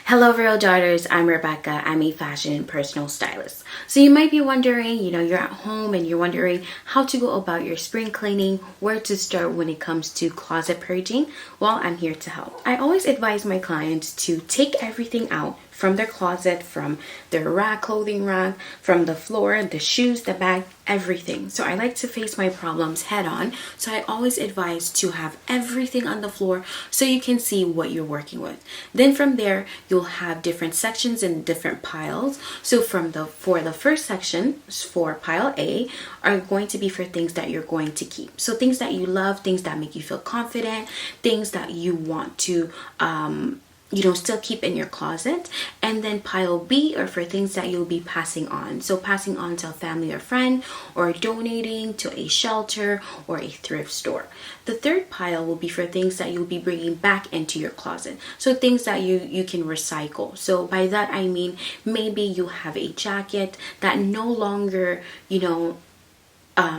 Hello, Real Darters. I'm Rebecca. I'm a fashion and personal stylist. So you might be wondering, you're at home and you're wondering how to go about your spring cleaning, where to start when it comes to closet purging. Well, I'm here to help. I always advise my clients to take everything out from their closet, from their clothing rack, from the floor, the shoes, the bag, everything. So I like to face my problems head on. So I always advise to have everything on the floor so you can see what you're working with. Then from there, you'll have different sections and different piles. So for the first section, for pile A, are going to be for things that you're going to keep. So things that you love, things that make you feel confident, things that you want to still keep in your closet. And then pile B are for things that you'll be passing on. So passing on to a family or friend, or donating to a shelter or a thrift store. The third pile will be for things that you'll be bringing back into your closet. So things that you can recycle. So by that I mean maybe you have a jacket that no longer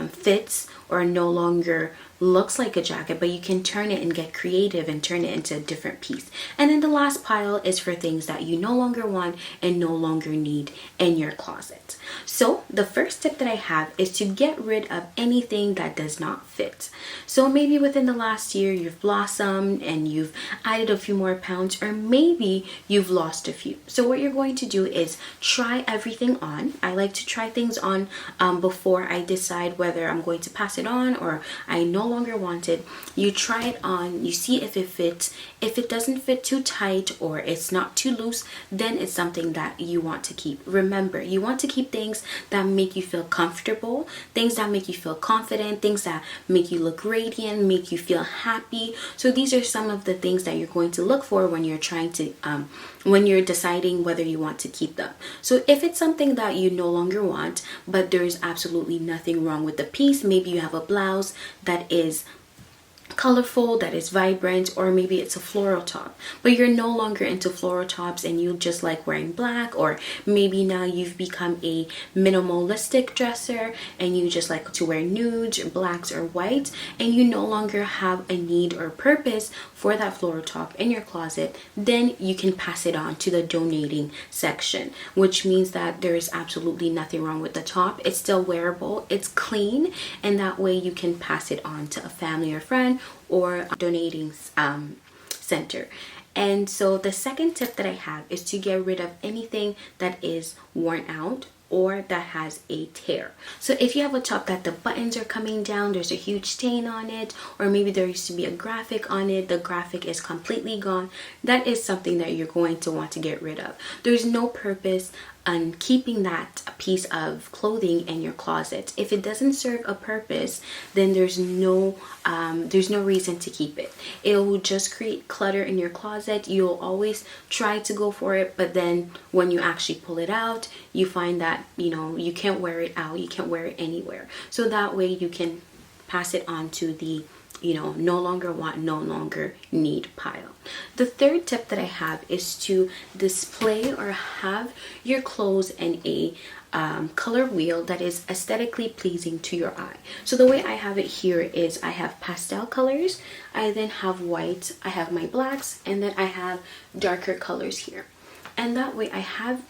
fits or no longer looks like a jacket, but you can turn it and get creative and turn it into a different piece. And then the last pile is for things that you no longer want and no longer need in your closet. So the first tip that I have is to get rid of anything that does not fit. So maybe within the last year you've blossomed and you've added a few more pounds, or maybe you've lost a few. So what you're going to do is try everything on. I like to try things on before I decide whether I'm going to pass it on or I no longer want it. You try it on, you see if it fits. If it doesn't fit too tight or it's not too loose, then it's something that you want to keep. Remember, you want to keep things that make you feel comfortable, things that make you feel confident, things that make you look radiant, make you feel happy. So these are some of the things that you're going to look for when you're trying to when you're deciding whether you want to keep them. So if it's something that you no longer want, but there's absolutely nothing wrong with the piece, maybe you have a blouse that is colorful, that is vibrant, or maybe it's a floral top, but you're no longer into floral tops and you just like wearing black, or maybe now you've become a minimalistic dresser and you just like to wear nudes, blacks, or white, and you no longer have a need or purpose for that floral top in your closet, then you can pass it on to the donating section, which means that there is absolutely nothing wrong with the top. It's still wearable, it's clean, and that way you can pass it on to a family or friend or donating center. And so the second tip that I have is to get rid of anything that is worn out or that has a tear. So if you have a top that the buttons are coming down, there's a huge stain on it, or maybe there used to be a graphic on it, the graphic is completely gone, that is something that you're going to want to get rid of. There's no purpose on keeping that piece of clothing in your closet. If it doesn't serve a purpose, then there's no reason to keep it. It will just create clutter in your closet. You'll always try to go for it, but then when you actually pull it out, you find that you can't wear it out, you can't wear it anywhere. So that way you can pass it on to the no longer want, no longer need pile. The third tip that I have is to display or have your clothes in a color wheel that is aesthetically pleasing to your eye. So the way I have it here is I have pastel colors, I then have white, I have my blacks, and then I have darker colors here. And that way I have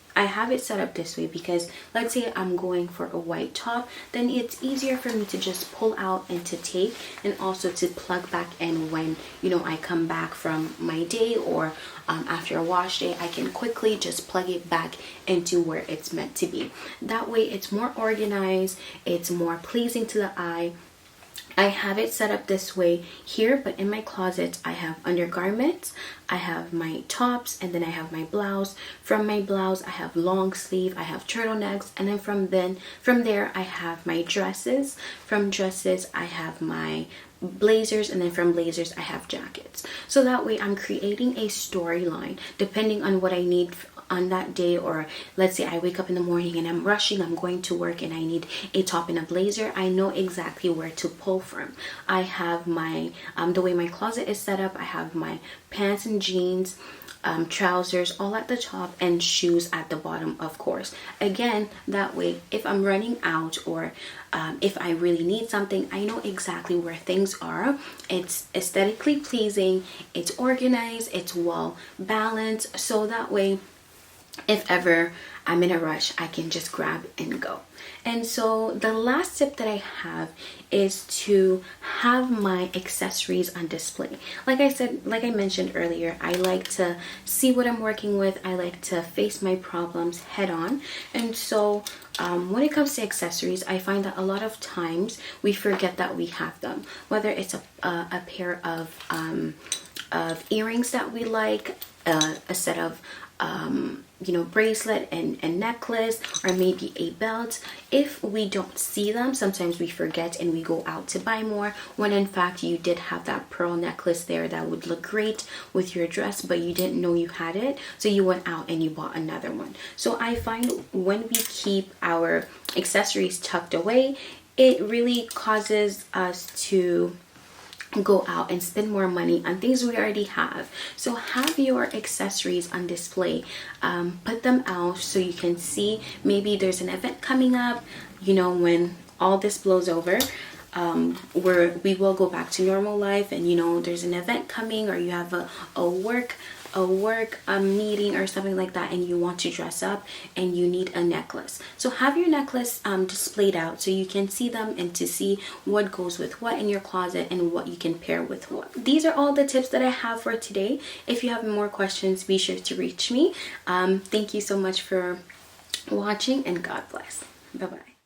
it set up this way because let's say I'm going for a white top, then it's easier for me to just pull out and to take, and also to plug back in when I come back from my day, or after a wash day, I can quickly just plug it back into where it's meant to be. That way it's more organized, it's more pleasing to the eye. I have it set up this way here, but in my closet I have undergarments, I have my tops, and then I have my blouse. From my blouse I have long sleeve, I have turtlenecks, and then from there I have my dresses. From dresses I have my blazers, and then from blazers I have jackets. So that way I'm creating a storyline depending on what I need on that day. Or let's say I wake up in the morning and I'm rushing, I'm going to work, and I need a top and a blazer. I know exactly where to pull from. I have my the way my closet is set up, I have my pants and jeans, trousers all at the top, and shoes at the bottom, of course. Again, that way if I'm running out, or if I really need something, I know exactly where things are. It's aesthetically pleasing, it's organized, it's well balanced, so that way if ever I'm in a rush, I can just grab and go. And so the last tip that I have is to have my accessories on display. Like I mentioned earlier, I like to see what I'm working with. I like to face my problems head on. And so when it comes to accessories, I find that a lot of times we forget that we have them. Whether it's a pair of earrings that we like, a set of bracelet and necklace, or maybe a belt. If we don't see them, sometimes we forget and we go out to buy more, when in fact you did have that pearl necklace there that would look great with your dress, but you didn't know you had it, so you went out and you bought another one. So I find when we keep our accessories tucked away, it really causes us to go out and spend more money on things we already have. So have your accessories on display, put them out so you can see. Maybe there's an event coming up, when all this blows over, where we will go back to normal life, and there's an event coming, or you have a work meeting or something like that, and you want to dress up and you need a necklace. So have your necklace displayed out so you can see them, and to see what goes with what in your closet and what you can pair with what. These are all the tips that I have for today. If you have more questions, be sure to reach me. Thank you so much for watching, and God bless. Bye bye.